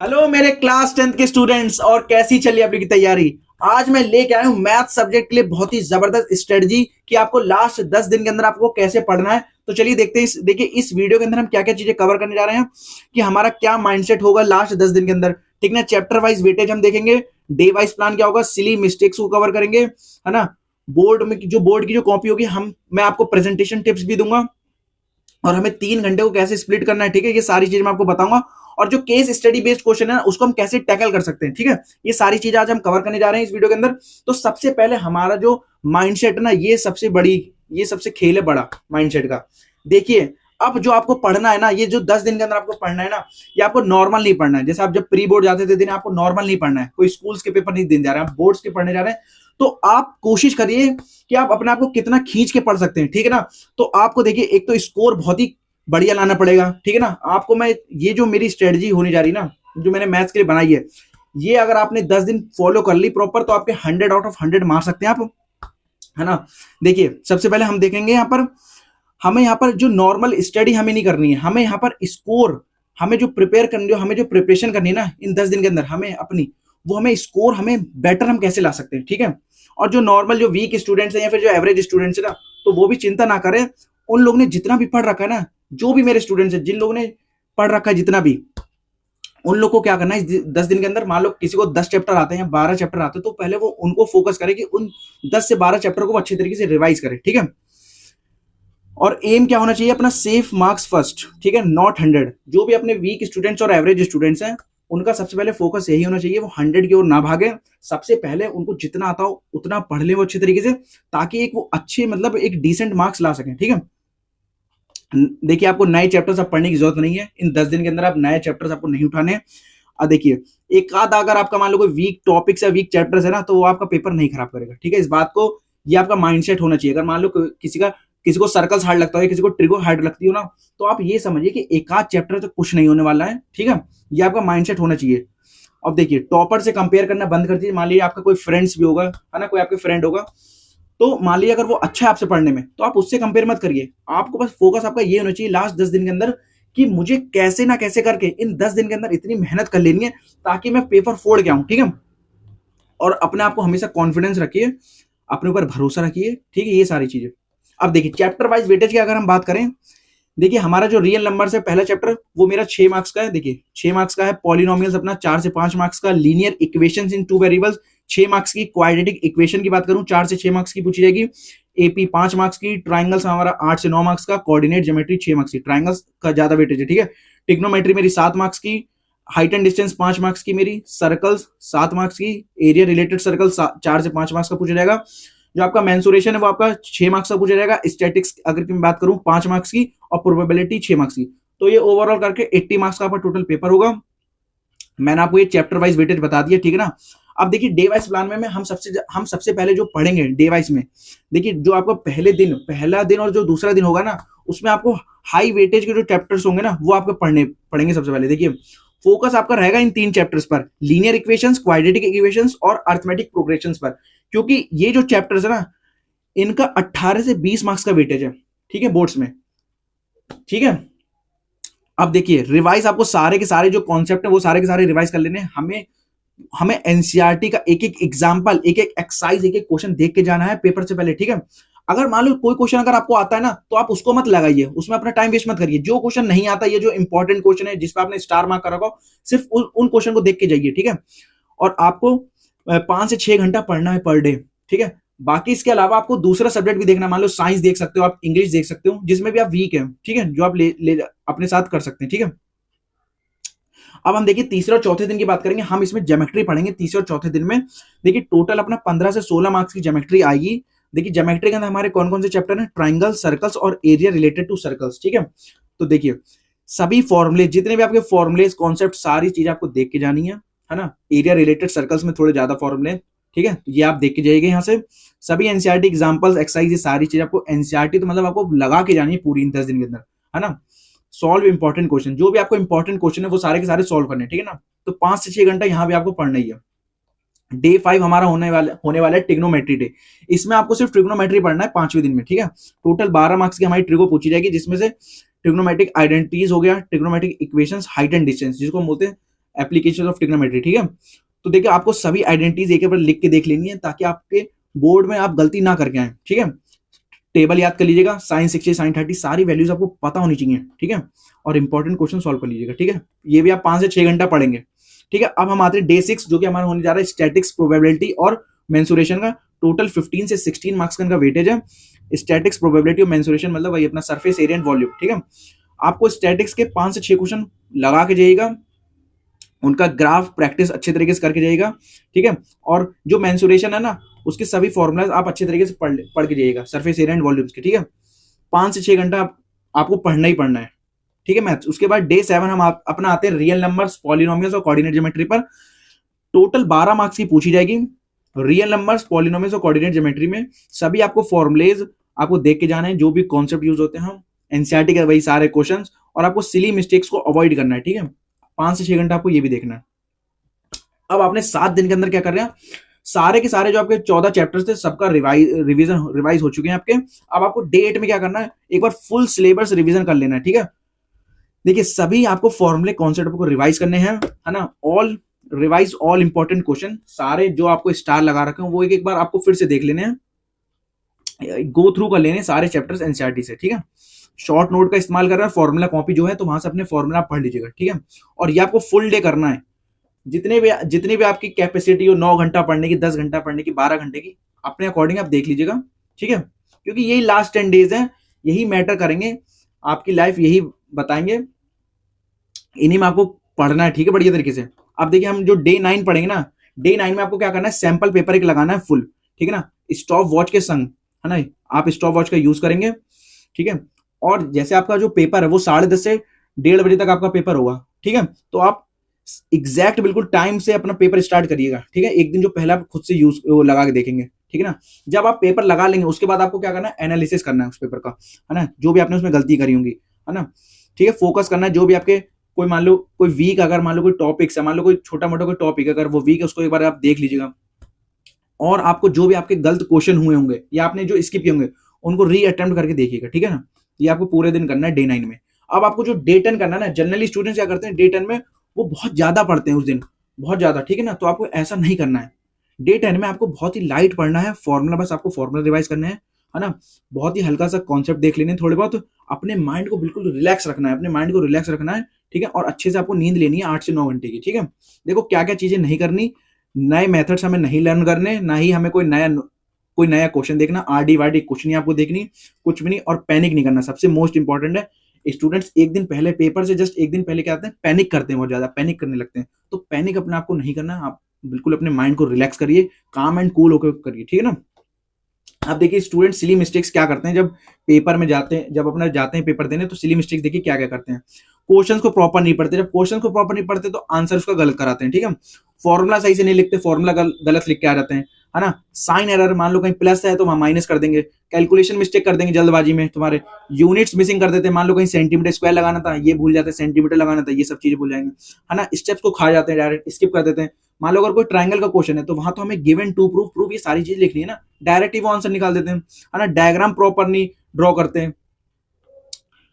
Hello मेरे class 10th के students, और कैसी चली आपकी तैयारी। आज मैं लेके आया हूँ मैथ सब्जेक्ट के लिए बहुत ही जबरदस्त स्ट्रेटजी कि आपको लास्ट 10 दिन के अंदर आपको कैसे पढ़ना है। तो चलिए देखते हैं। देखिए इस वीडियो के अंदर हम क्या क्या चीजें कवर करने जा रहे हैं कि हमारा क्या माइंडसेट होगा लास्ट 10 दिन के अंदर। ठीक ना, चैप्टर वाइज वेटेज हम देखेंगे, डे वाइज प्लान क्या होगा, सिली मिस्टेक्स को कवर करेंगे, है ना। बोर्ड की जो कॉपी होगी, मैं आपको प्रेजेंटेशन टिप्स भी दूंगा, और हमें 3 घंटे को कैसे स्प्लिट करना है। ठीक है, ये सारी चीज मैं आपको बताऊंगा। और जो केस स्टडी बेस्ड क्वेश्चन है ना, उसको हम कैसे टैकल कर सकते हैं। ठीक है, ये सारी चीजें आज हम कवर करने जा रहे हैं इस वीडियो के अंदर। तो सबसे पहले हमारा जो माइंडसेट है ना, ये सबसे खेल है बड़ा माइंडसेट का। देखिए, अब जो आपको पढ़ना है ना, ये जो 10 दिन के अंदर आपको पढ़ना है ना, ये आपको नॉर्मल नहीं पढ़ना है। जैसे आप जब प्री बोर्ड जाते थे दिन, आपको नॉर्मल नहीं पढ़ना है। कोई स्कूल्स के पेपर नहीं देने जा रहे हैं, आप बोर्ड्स के पढ़ने जा रहे हैं। तो आप कोशिश करिए कि आप अपने आप को कितना खींच के पढ़ सकते हैं। ठीक है ना। तो आपको देखिए, एक तो स्कोर बहुत ही बढ़िया लाना पड़ेगा। ठीक है ना। आपको मैं ये जो मेरी स्ट्रेटजी होने जा रही ना, जो मैंने मैथ्स के लिए बनाई है, ये अगर आपने 10 दिन फॉलो कर ली प्रॉपर, तो आपके 100 आउट ऑफ 100 मार सकते हैं आप, है ना। देखिए, सबसे पहले हम देखेंगे यहाँ पर, हमें यहाँ पर जो नॉर्मल स्टडी हमें नहीं करनी है, हमें यहाँ पर स्कोर, हमें जो प्रिपरेशन करनी है ना इन 10 दिन के अंदर, हमें स्कोर हमें बेटर हम कैसे ला सकते हैं। ठीक है। और जो नॉर्मल जो वीक स्टूडेंट्स हैं या फिर जो एवरेज स्टूडेंट्स है ना, तो वो भी चिंता ना करें। उन लोगों ने जितना भी पढ़ रखा है ना, जो भी मेरे स्टूडेंट्स हैं, जिन लोगों ने पढ़ रखा है जितना भी, उन लोग को क्या करना है, इस 10 दिन के अंदर, मान लो किसी को 10 चैप्टर आते हैं या 12 चैप्टर आते हैं, तो पहले वो उनको फोकस करे कि उन 10 से 12 चैप्टर को अच्छे तरीके से रिवाइज करे। ठीक है। और एम क्या होना चाहिए अपना, सेफ मार्क्स फर्स्ट। ठीक है, नॉट 100। जो भी अपने वीक स्टूडेंट्स और एवरेज स्टूडेंट्स हैं, उनका सबसे पहले फोकस यही होना चाहिए, वो 100 की ओर ना भागे। सबसे पहले उनको जितना आता हो उतना पढ़ ले वो अच्छे तरीके से, ताकि एक वो अच्छे, मतलब एक डिसेंट मार्क्स ला सकें। ठीक है। देखिए, आपको नए चैप्टर्स अब पढ़ने की जरूरत नहीं है। इन 10 दिन के अंदर आप नए चैप्टर्स आपको नहीं उठाने हैं। देखिए, एक आध अगर आपका मान लो कोई वीक टॉपिक्स या वीक चैप्टर्स है ना, तो वो आपका पेपर नहीं खराब करेगा। ठीक है, इस बात को, ये आपका माइंडसेट होना चाहिए। अगर मान लो किसी को सर्कल्स हार्ड लगता है, किसी को ट्रिगो हार्ड लगती हो ना, तो आप ये समझिए कि एक आध चैप्टर तो कुछ नहीं होने वाला है। ठीक है, ये आपका माइंडसेट होना चाहिए। अब देखिए, टॉपर से कंपेयर करना बंद कर दीजिए। मान लीजिए आपका कोई फ्रेंड्स भी होगा, है ना, कोई आपके फ्रेंड होगा, तो मान लीजिए अगर वो अच्छा है आपसे पढ़ने में, तो आप उससे कंपेयर मत करिए। आपको बस फोकस आपका ये होना चाहिए लास्ट 10 दिन के अंदर, कि मुझे कैसे ना कैसे करके इन 10 दिन के अंदर इतनी मेहनत कर लेनी है ताकि मैं पेपर फोड़ के आऊं। ठीक है। और अपने आप को हमेशा कॉन्फिडेंस रखिए, अपने ऊपर भरोसा रखिए। ठीक है, ये सारी चीजें। अब देखिए, चैप्टर वाइज वेटेज की अगर हम बात करें, देखिए हमारा जो रियल नंबर है, पहला चैप्टर वो मेरा 6 मार्क्स का है। देखिए 6 मार्क्स का है। पॉलिनोमियल्स अपना 4 से 5 मार्क्स का। लीनियर इक्वेशंस इन टू वेरिएबल्स 6 मार्क्स की। क्वाड्रेटिक इक्वेशन की बात करूं, 4 से 6 मार्क्स की पूछी जाएगी। एपी 5 मार्क्स की। ट्राइंगल्स हमारा 8 से 9 मार्क्स का। कोऑर्डिनेट ज्योमेट्री 6 मार्क्स की। ट्राइंगल्स का ज्यादा वेटेज है। ठीक है। टिग्नोमेट्री मेरी 7 मार्क्स की। हाइट एंड डिस्टेंस 5 मार्क्स की मेरी। सर्कल्स 7 मार्क्स की। एरिया रिलेटेड सर्कल 4 से 5 मार्क्स का पूछा जाएगा। जो आपका मेंसुरेशन है वो आपका 6 मार्क्स का पूछा जाएगा। स्टैटिक्स अगर मैं बात करूं 5 मार्क्स की, और प्रोबेबिलिटी 6 मार्क्स की। तो ये ओवरऑल करके 80 मार्क्स का आपका टोटल पेपर होगा। मैंने आपको ये चैप्टर वाइज वेटेज बता दिया। ठीक है ना। अब देखिए, डे वाइज प्लान में हम सबसे पहले जो पढ़ेंगे डे वाइज में, देखिए जो आपका पहला दिन और जो दूसरा दिन होगा ना, उसमें आपको हाई वेटेज के जो चैप्टर्स होंगे ना, वो आपको पढ़ेंगे सबसे पहले। देखिए, फोकस आपका रहेगा इन 3 चैप्टर्स पर, लीनियर इक्वेशंस, क्वाड्रेटिक इक्वेशंस और अरिथमेटिक प्रोग्रेशंस पर। क्योंकि ये जो चैप्टर्स है ना, इनका 18 से 20 मार्क्स का वेटेज है। ठीक है, बोर्ड्स में। ठीक है। अब देखिए, रिवाइज आपको सारे के सारे जो कॉन्सेप्ट है वो सारे के सारे रिवाइज कर लेने। हमें एनसीईआरटी का एक एक एग्जाम्पल, एक एक एक्सरसाइज, एक एक क्वेश्चन देख के जाना है पेपर से पहले। ठीक है। अगर मान लो कोई क्वेश्चन अगर आपको आता है ना, तो आप उसको मत लगाइए, उसमें अपना टाइम वेस्ट मत करिए। जो क्वेश्चन नहीं आता, ये जो इंपॉर्टेंट क्वेश्चन है जिस पर आपने स्टार मार्क कर रखा हो, सिर्फ उन क्वेश्चन को देख के जाइए। ठीक है। और आपको 5 से 6 घंटा पढ़ना है पर डे। ठीक है। बाकी इसके अलावा आपको दूसरा सब्जेक्ट भी देखना है। मान लो साइंस देख सकते हो आप, इंग्लिश देख सकते हो, जिसमें भी आप वीक है। ठीक है, जो आप ले अपने साथ कर सकते हैं। ठीक है। अब हम देखिए तीसरे और चौथे दिन की बात करेंगे। हम इसमें ज्योमेट्री पढ़ेंगे तीसरे और चौथे दिन में। देखिए टोटल अपना 15 से 16 मार्क्स की ज्योमेट्री आएगी। देखिए ज्योमेट्री के अंदर हमारे कौन कौन से चैप्टर हैं, ट्राइंगल, सर्कल्स और एरिया रिलेटेड टू सर्कल्स। ठीक है। तो देखिए, सभी फॉर्मुले, जितने भी आपके फॉर्मुलेज, कॉन्सेप्ट, सारी चीज आपको देख के जानी है ना। एरिया रिलेटेड सर्कल्स में थोड़े ज्यादा फॉर्मुले। ठीक है, ये आप देख के जाइएगा यहाँ से। सभी एनसीईआरटी एग्जांपल्स, एक्सरसाइज, ये सारी चीज आपको एनसीईआरटी तो मतलब आपको लगा के जानी है पूरी इन 10 दिन के अंदर, है ना। सॉल्व इंपॉर्टेंट क्वेश्चन, जो भी आपको इंपॉर्टेंट क्वेश्चन है वो सारे के सारे सॉल्व करने। ठीक है ना। तो 5 से 6 घंटा यहाँ भी आपको पढ़ना ही है। डे 5 हमारा होने वाला है ट्रिग्नोमेट्री डे। इसमें आपको सिर्फ ट्रिग्नोमेट्री पढ़ना है 5वें दिन में। ठीक है। टोटल 12 मार्क्स की हमारी ट्रिगो पूछी जाएगी, जिसमें से ट्रिग्नोमेट्रिक आइडेंटिटीज हो गया, trigonometric equations, height and distance, जिसको हम बोलते हैं एप्लीकेशन ऑफ ट्रिग्नोमेट्री, ठीक है। तो देखिए आपको सभी आइडेंटिटीज एक बार लिख के देख लेनी है ताकि आपके बोर्ड में आप गलती ना करके आए, ठीक है। टेबल याद कर लीजिएगा, साइन 60 साइन 30 सारी वैल्यूज आपको पता होनी चाहिए, ठीक है। और इंपॉर्टेंट क्वेश्चन सॉल्व कर लीजिएगा, ठीक है। ये भी आप 5 से 6 घंटा पढ़ेंगे, ठीक है। अब हम आते हैं डे 6 जो कि हमारा होने जा रहा है स्टैटिक्स, प्रोबेबिलिटी और मेंसुरेशन का। टोटल 15 से 16 मार्क्स का इनका वेटेज है। स्टैटिक्स, प्रोबेबिलिटी और मेंसुरेशन मतलब वही अपना सरफेस एरिया एंड वॉल्यूम, ठीक है। आपको स्टैटिक्स के 5 से 6 क्वेश्चन लगा के जाइएगा, उनका ग्राफ प्रैक्टिस अच्छे तरीके से करके जाइएगा, ठीक है। और जो मेंसुरेशन है ना उसके सभी फॉर्मूलाज आप अच्छे तरीके से पढ़ के जाइएगा, सरफेस एरिया एंड वॉल्यूम्स के, ठीक है। 5 से 6 घंटा आपको पढ़ना ही पढ़ना है, ठीक है मैथ्स। उसके बाद डे 7 हम अपना आते हैं रियल नंबर्स, पॉलिनोमियल्स और कोऑर्डिनेट ज्योमेट्री पर। टोटल 12 मार्क्स की पूछी जाएगी। रियल नंबर्स, पॉलिनोमियल्स और कोऑर्डिनेट ज्योमेट्री में सभी आपको फॉर्मुलेज आपको देख के जाना है, जो भी कॉन्सेप्ट यूज होते हैं हम एनसीईआरटी के वही सारे क्वेश्चंस, और आपको सिली मिस्टेक्स को अवॉइड करना है, ठीक है। 5 से 6 घंटा आपको ये भी देखना है। अब आपने 7 दिन के अंदर क्या कर रहे हैं, सारे के सारे जो आपके 14 चैप्टर्स थे सबका रिवाइज हो चुके हैं आपके। अब आपको डे 8 में क्या करना है, एक बार फुल सिलेबस रिवीजन कर लेना है, ठीक है। देखिए सभी आपको फॉर्मूले कॉन्सेप्ट को रिवाइज करने हैं, है ना। All revise all important question, सारे जो आपको स्टार लगा रखे हैं वो एक बार आपको फिर से देख लेने हैं, गो थ्रू कर लेने सारे चैप्टर्स एनसीईआरटी से, ठीक है। शॉर्ट नोट का इस्तेमाल कर रहा है, फॉर्मूला कॉपी जो है तो वहां से अपने फॉर्मूला पढ़ लीजिएगा, ठीक है। और ये आपको फुल डे करना है, जितनी भी आपकी कैपेसिटी हो, 9 घंटा पढ़ने की, 10 घंटा पढ़ने की, 12 घंटे की, अपने अकॉर्डिंग आप देख लीजिएगा, ठीक है। क्योंकि यही लास्ट 10 डेज हैं, यही मैटर करेंगे आपकी लाइफ, यही बताएंगे, इन्हीं में आपको पढ़ना है, ठीक है, बढ़िया तरीके से। अब देखिए हम जो डे 9 पढ़ेंगे ना, डे 9 में आपको क्या करना है, सैंपल पेपर एक लगाना है फुल, ठीक है ना, स्टॉप वॉच के संग, है ना। आप स्टॉप वॉच का यूज करेंगे, ठीक है। और जैसे आपका जो पेपर है वो 10:30 से 1:30 बजे तक आपका पेपर होगा, ठीक है। तो आप एग्जैक्ट बिल्कुल टाइम से अपना पेपर स्टार्ट करिएगा, ठीक है। एक दिन जो पहला आप खुद से यूज लगा के देखेंगे, ठीक है ना। जब आप पेपर लगा लेंगे उसके बाद आपको क्या करना है, एनालिसिस करना है उस पेपर का, है ना, जो भी आपने उसमें गलती करी होंगी, है ना, ठीक है। फोकस करना है जो भी आपके कोई मान लो कोई वीक, अगर मान लो कोई टॉपिक है, मान लो कोई छोटा मोटा कोई टॉपिक अगर वो वीक है उसको एक बार आप देख लीजिएगा। और आपको जो भी आपके गलत क्वेश्चन हुए होंगे या आपने जो स्किप किए होंगे उनको री अटेम्प्ट करके देखिएगा, ठीक है ना। ये आपको पूरे दिन करना है डे 9 में। अब आपको जो डे 10 करना है ना, जनरली स्टूडेंट्स क्या करते हैं डे 10 में वो बहुत ज्यादा पढ़ते हैं उस दिन, बहुत ज्यादा, ठीक है ना। तो आपको ऐसा नहीं करना है। डे 10 में आपको बहुत ही लाइट पढ़ना है, फॉर्मूला बस आपको फॉर्मूला रिवाइज करना है ना। बहुत ही हल्का सा कॉन्सेप्ट देख लेने, थोड़े बहुत अपने माइंड को बिल्कुल रिलैक्स रखना है, अपने माइंड को रिलैक्स रखना है, ठीक है। और अच्छे से आपको नींद लेनी है 8 से 9 घंटे की, ठीक है। देखो क्या क्या चीजें नहीं करनी, नए मेथड्स हमें नहीं लर्न करने, ना ही हमें कोई नया क्वेश्चन देखना, आरडी वारडी कुछ नहीं आपको देखनी, कुछ भी नहीं। और पैनिक नहीं करना, सबसे मोस्ट इंपॉर्टेंट है। स्टूडेंट्स एक दिन पहले, पेपर से जस्ट एक दिन पहले क्या होता है, पैनिक करते हैं, बहुत ज्यादा पैनिक करने लगते हैं। तो पैनिक अपने आपको नहीं करना, आप बिल्कुल अपने माइंड को रिलैक्स करिए, काम एंड कूल होकर करिए, ठीक है ना। अब देखिए स्टूडेंट सिली मिस्टेक्स क्या करते हैं जब पेपर में जाते हैं, जब अपना जाते हैं पेपर देने, तो सिली मिस्टेक्स देखिए क्या क्या करते हैं। क्वेश्चंस को प्रॉपर नहीं पढ़ते, जब क्वेश्चंस को प्रॉपर नहीं पढ़ते तो आंसर उसका गलत कराते हैं, ठीक है। फॉर्मूला सही से नहीं लिखते, फॉर्मूला गलत लिख के आ जाते हैं, है ना। साइन एरर, मान लो कहीं प्लस है तो वहां माइनस कर देंगे, कैलकुलेशन मिस्टेक कर देंगे जल्दबाजी में, तुम्हारे यूनिट्स मिसिंग कर देते हैं, मान लो कहीं सेंटीमीटर स्क्वायर लगाना था ये भूल जाते हैं, सेंटीमीटर लगाना था, ये सब चीजें भूल जाएंगे, है ना। स्टेप्स को खा जाते हैं, डायरेक्ट स्किप कर देते हैं। मान लो अगर कोई ट्रायंगल का क्वेश्चन है तो वहां तो हमें गिवन टू प्रूफ ये सारी चीज लिखनी है ना, डायरेक्ट ही वो आंसर निकाल देते हैं, है ना। डायग्राम प्रॉपर नहीं ड्रॉ करते हैं,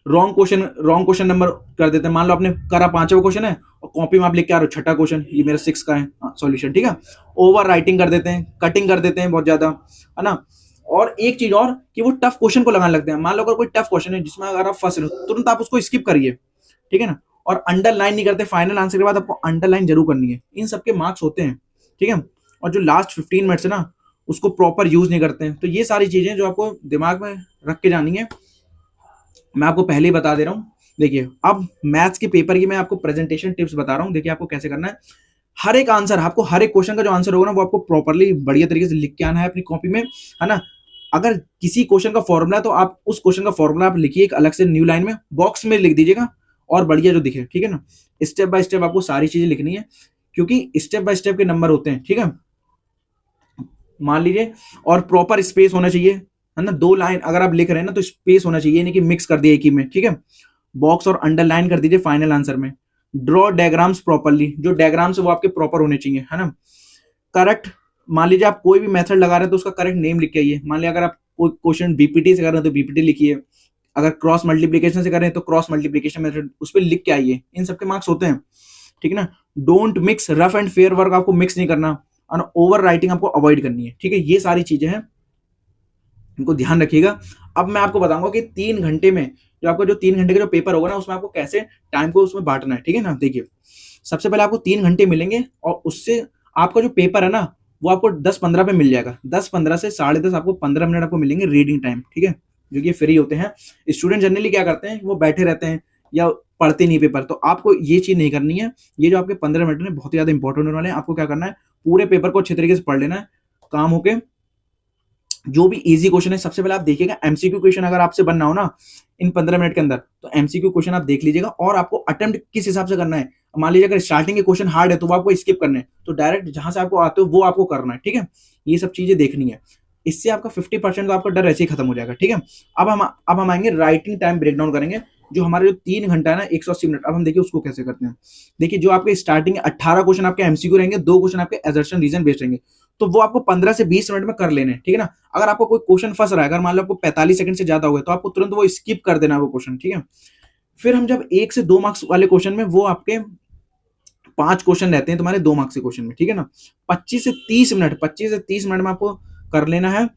रॉन्ग क्वेश्चन नंबर कर देते हैं। मान लो आपने करा 5वां क्वेश्चन है और कॉपी में आप लिख के आ रहे हो 6ठा क्वेश्चन, ये मेरा 6 का है सॉल्यूशन, ठीक है। ओवर राइटिंग कर देते हैं, कटिंग कर देते हैं बहुत ज्यादा, है ना। और एक चीज और कि वो टफ क्वेश्चन को लगाने लगते हैं। मान लो अगर कोई टफ क्वेश्चन है जिसमें अगर आप फंस रहे हो तुरंत आप उसको स्किप करिए, ठीक है ना। और अंडरलाइन नहीं करते, फाइनल आंसर के बाद आपको अंडरलाइन जरूर करनी है, इन सबके मार्क्स होते हैं, ठीक है। और जो लास्ट 15 मिनट्स है ना उसको प्रॉपर यूज नहीं करते हैं। तो ये सारी चीजें जो आपको दिमाग में रख के जानी है, मैं आपको पहले ही बता दे रहा हूं। देखिए अब मैथ्स के पेपर की मैं आपको प्रेजेंटेशन टिप्स बता रहा हूं, देखिए आपको कैसे करना है। हर एक आंसर, आपको हर एक क्वेश्चन का जो आंसर होगा ना वो आपको प्रॉपरली बढ़िया तरीके से लिख के आना है अपनी कॉपी में, है ना। अगर किसी क्वेश्चन का फॉर्मूला है तो आप उस क्वेश्चन का फॉर्मूला आप लिखिए एक अलग से न्यू लाइन में, बॉक्स में लिख दीजिएगा और बढ़िया जो दिखे, ठीक है ना। स्टेप बाय स्टेप आपको सारी चीजें लिखनी है, क्योंकि स्टेप बाय स्टेप के नंबर होते हैं, ठीक है। मान लीजिए, और प्रॉपर स्पेस होना चाहिए, है ना। 2 लाइन अगर आप लिख रहे हैं ना तो स्पेस होना चाहिए, नहीं कि मिक्स कर दिया एक ही में, ठीक है। बॉक्स और अंडरलाइन कर दीजिए फाइनल आंसर में। ड्रॉ डायग्राम्स प्रॉपरली, जो डायग्राम्स है वो आपके प्रॉपर होने चाहिए, है ना। करेक्ट, मान लीजिए आप कोई भी मेथड लगा रहे हैं तो उसका करेक्ट नेम लिख के आइए। मान लीजिए अगर आप कोई क्वेश्चन बीपीटी से कर रहे हैं तो बीपीटी लिखिए, अगर क्रॉस मल्टीप्लीकेशन से कर रहे हैं तो क्रॉस मल्टीप्लीकेशन मेथड उस पर लिख के आइए, इन सबके मार्क्स होते हैं, ठीक है ना। Don't mix rough and fair work, आपको मिक्स नहीं करना, और ओवर राइटिंग आपको अवॉइड करनी है, ठीक है। ये सारी चीजें हैं, इनको ध्यान रखिएगा। अब मैं आपको बताऊंगा कि 3 घंटे में जो आपका जो 3 घंटे का जो पेपर होगा ना, उसमें आपको कैसे टाइम को उसमें बांटना है, ठीक है ना। देखिए, सबसे पहले आपको 3 घंटे मिलेंगे, और उससे आपका जो पेपर है ना, वो आपको 10-15 पे मिल जाएगा। 10-15 से 10:30 आपको 15 मिनट आपको मिलेंगे रीडिंग टाइम, ठीक है, जो कि फ्री होते हैं। स्टूडेंट जनरली क्या करते हैं, वो बैठे रहते हैं या पढ़ते नहीं पेपर, तो आपको ये चीज नहीं करनी है। ये जो आपके 15 मिनट है बहुत ही ज्यादा इंपॉर्टेंट होने वाले हैं। आपको क्या करना है, पूरे पेपर को अच्छे तरीके से पढ़ लेना है, काम होके जो भी इजी क्वेश्चन है सबसे पहले आप देखिएगा। एमसीक्यू क्वेश्चन अगर आपसे बनना हो ना इन 15 मिनट के अंदर, तो एमसीक्यू क्वेश्चन आप देख लीजिएगा, और आपको अटेम्प्ट किस हिसाब से करना है। मान लीजिए अगर स्टार्टिंग के क्वेश्चन हार्ड है तो वो आपको स्किप करने हैं, तो डायरेक्ट जहां से आपको आते हो वो आपको करना है, ठीक है। ये सब चीजें देखनी है, इससे आपका 50% तो आपका डर ऐसे ही खत्म हो जाएगा, ठीक है। अब हम आएंगे राइटिंग टाइम ब्रेक डाउन करेंगे। जो हमारा जो 3 घंटा है ना, 180 मिनट, अब हम देखिए उसको कैसे करते हैं। देखिए, जो आपके स्टार्टिंग 18 क्वेश्चन आपके एमसीक्यू रहेंगे, 2 क्वेश्चन आपके असर्शन रीजन बेस्ड रहेंगे, तो वो आपको 15 से 20 मिनट में कर लेने, ठीक है ना। अगर आपको कोई क्वेश्चन फंस रहा है, अगर मान लो आपको 45 सेकंड से ज्यादा हो गए, तो आपको तुरंत वो स्किप कर देना है वो क्वेश्चन, ठीक है। फिर हम जब 1 से 2 मार्क्स वाले क्वेश्चन में, वो आपके 5 क्वेश्चन रहते हैं तुम्हारे 2 मार्क्स के क्वेश्चन में, ठीक है ना। 25 से 30 मिनट में आपको कर लेना है।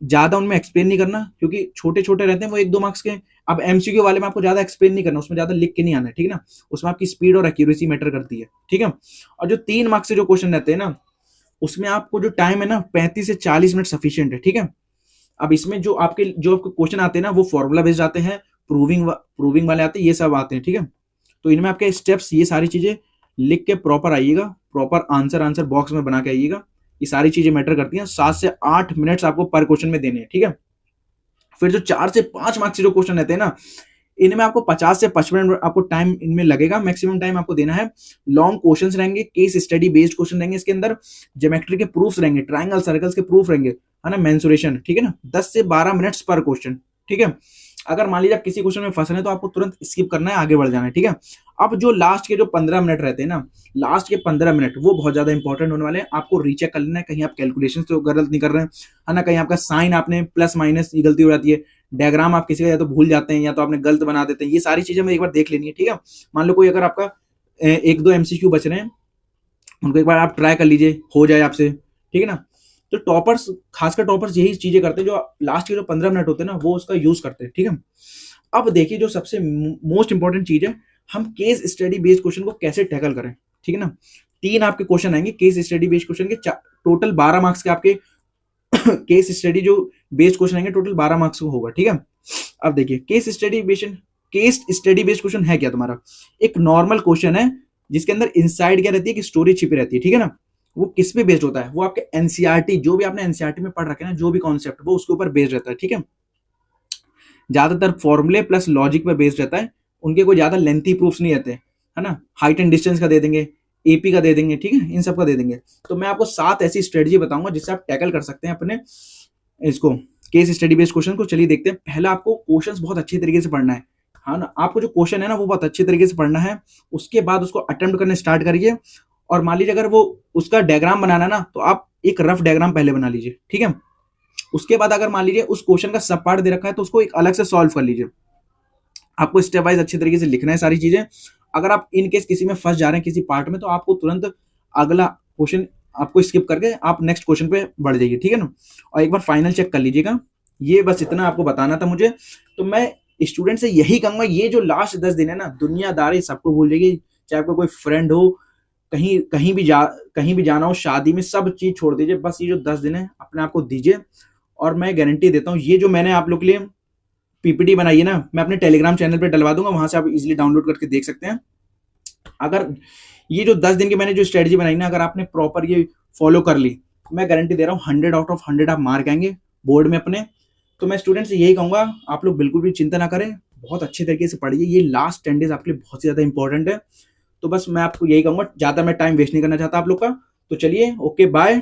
ज्यादा उनमें एक्सप्लेन नहीं करना, क्योंकि छोटे छोटे रहते हैं वो 1-2 मार्क्स के। अब एमसीक्यू वाले में आपको ज्यादा एक्सप्लेन नहीं करना, उसमें ज्यादा लिख के नहीं आना है, ठीक है ना। उसमें आपकी स्पीड और एक्यूरेसी मैटर करती है, ठीक है। और जो 3 मार्क्स से जो क्वेश्चन रहते हैं ना, उसमें आपको जो टाइम है ना 35 से 40 मिनट सफिशियंट है, ठीक है। अब इसमें जो आपके क्वेश्चन आते हैं ना, वो फॉर्मूला बेस्ड आते हैं, प्रूविंग वाले आते हैं, ये सब आते हैं, ठीक है। तो इनमें आपके स्टेप्स, ये सारी चीजें लिख के प्रॉपर आइएगा, प्रॉपर आंसर बॉक्स में बना के आइएगा। ये सारी चीजें मैटर करती हैं। 7 से 8 मिनट्स आपको पर क्वेश्चन में देने हैं, ठीक है। फिर जो 4 से 5 मार्क्स के जो क्वेश्चन रहते हैं ना, इनमें आपको 50 से 55 मिनट आपको टाइम इनमें लगेगा, मैक्सिमम टाइम आपको देना है। लॉन्ग क्वेश्चंस रहेंगे, केस स्टडी बेस्ड क्वेश्चन रहेंगे इसके अंदर, ज्योमेट्री के प्रूफ्स रहेंगे, ट्रायंगल सर्कल्स के प्रूफ रहेंगे, है ना, मेंसुरेशन, ठीक है ना। 10 से 12 मिनट्स पर क्वेश्चन, ठीक है। अगर मान लीजिए आप किसी क्वेश्चन में फंस रहे हैं, तो आपको तुरंत स्किप करना है, आगे बढ़ जाना है, ठीक है। अब जो लास्ट के जो 15 मिनट रहते हैं ना, लास्ट के 15 मिनट वो बहुत ज्यादा इंपॉर्टेंट होने वाले हैं। आपको रीचेक कर लेना है, कहीं आप कैलकुलेशन तो गलत नहीं कर रहे हैं, है ना, कहीं आपका साइन आपने प्लस माइनस ये गलती हो जाती है, डायग्राम आप किसी का या तो भूल जाते हैं या तो आपने गलत बना देते हैं, ये सारी चीजें हमें एक बार देख लेनी है, ठीक है। मान लो कोई अगर आपका 1-2 एमसीक्यू बच रहे हैं, उनको एक बार आप ट्राई कर लीजिए, हो जाए आपसे, ठीक है ना। तो टॉपर्स, खासकर टॉपर्स यही चीजें करते हैं, जो लास्ट के जो 15 मिनट होते हैं ना, वो उसका यूज करते हैं, ठीक है। अब देखिए, जो सबसे मोस्ट इंपॉर्टेंट चीज है, हम केस स्टडी बेस्ड क्वेश्चन को कैसे टैकल करें, ठीक है ना। 3 आपके क्वेश्चन आएंगे केस स्टडी बेस्ड क्वेश्चन के, टोटल 12 मार्क्स के आपके केस स्टडी जो बेस्ड क्वेश्चन आएंगे, टोटल 12 मार्क्स को होगा, ठीक है। अब देखिए, केस स्टडी बेस्ड क्वेश्चन है क्या तुम्हारा, एक नॉर्मल क्वेश्चन है जिसके अंदर इनसाइड क्या रहती है कि स्टोरी छिपी रहती है, ठीक है ना। वो किस पे बेस्ड होता है, वो आपके एनसीईआरटी, जो भी आपने एनसीईआरटी में पढ़ रखे ना, जो भी कॉन्सेप्ट, वो उसके ऊपर बेस्ड रहता है, ठीक है। ज्यादातर फॉर्मूले प्लस लॉजिक पे बेस्ड रहता है, उनके कोई ज्यादा लेंथी प्रूफ्स नहीं रहते, है ना। हाइट एंड डिस्टेंस का दे देंगे, एपी का दे देंगे, ठीक है, इन सब का दे देंगे। तो मैं आपको 7 ऐसी स्ट्रेटजी बताऊंगा जिससे आप टैकल कर सकते हैं अपने इसको केस स्टडी बेस्ड क्वेश्चन को। चलिए देखते हैं। पहला, आपको क्वेश्चंस बहुत अच्छी तरीके से पढ़ना है ना। आपको जो क्वेश्चन है ना, वो बहुत अच्छे तरीके से पढ़ना है। उसके बाद उसको अटेम्प्ट करने स्टार्ट करिए, और मान लीजिए अगर वो उसका डायग्राम बनाना ना, तो आप एक रफ डायग्राम पहले बना लीजिए, ठीक है। उसके बाद अगर मान लीजिए उस क्वेश्चन का सब पार्ट दे रखा है, तो उसको एक अलग से सॉल्व कर लीजिए। आपको स्टेप वाइज अच्छे तरीके से लिखना है सारी चीजें। अगर आप इन केस किसी में फंस जा रहे हैं किसी पार्ट में, तो आपको तुरंत अगला क्वेश्चन आपको स्किप करके आप नेक्स्ट क्वेश्चन पे बढ़ जाइए, ठीक है ना। और एक बार फाइनल चेक कर लीजिएगा। ये बस इतना आपको बताना था मुझे। तो मैं स्टूडेंट से यही कहूंगा, ये जो लास्ट 10 दिन है ना, दुनियादारी सबको भूल जाएगी। चाहे आपका कोई फ्रेंड हो, कहीं भी जाना हो, शादी में, सब चीज छोड़ दीजिए। बस ये जो 10 दिन है अपने आप को दीजिए, और मैं गारंटी देता हूँ, ये जो मैंने आप लोग के लिए पीपीटी बनाई है ना, मैं अपने टेलीग्राम चैनल पे डलवा दूंगा, वहां से आप इजीली डाउनलोड करके देख सकते हैं। अगर ये जो 10 दिन की मैंने जो स्ट्रेटजी बनाई ना, अगर आपने प्रॉपर ये फॉलो कर ली, मैं गारंटी दे रहा हूँ 100 आउट ऑफ 100 आप मार्क आएंगे बोर्ड में अपने। तो मैं स्टूडेंट से यही कहूंगा, आप लोग बिल्कुल भी चिंता ना करें, बहुत अच्छे तरीके से पढ़िए। ये लास्ट 10 डेज आपके लिए बहुत ही ज्यादा इंपॉर्टेंट है। तो बस मैं आपको यही कहूंगा, ज्यादा मैं टाइम वेस्ट नहीं करना चाहता आप लोग का। तो चलिए, ओके, बाय।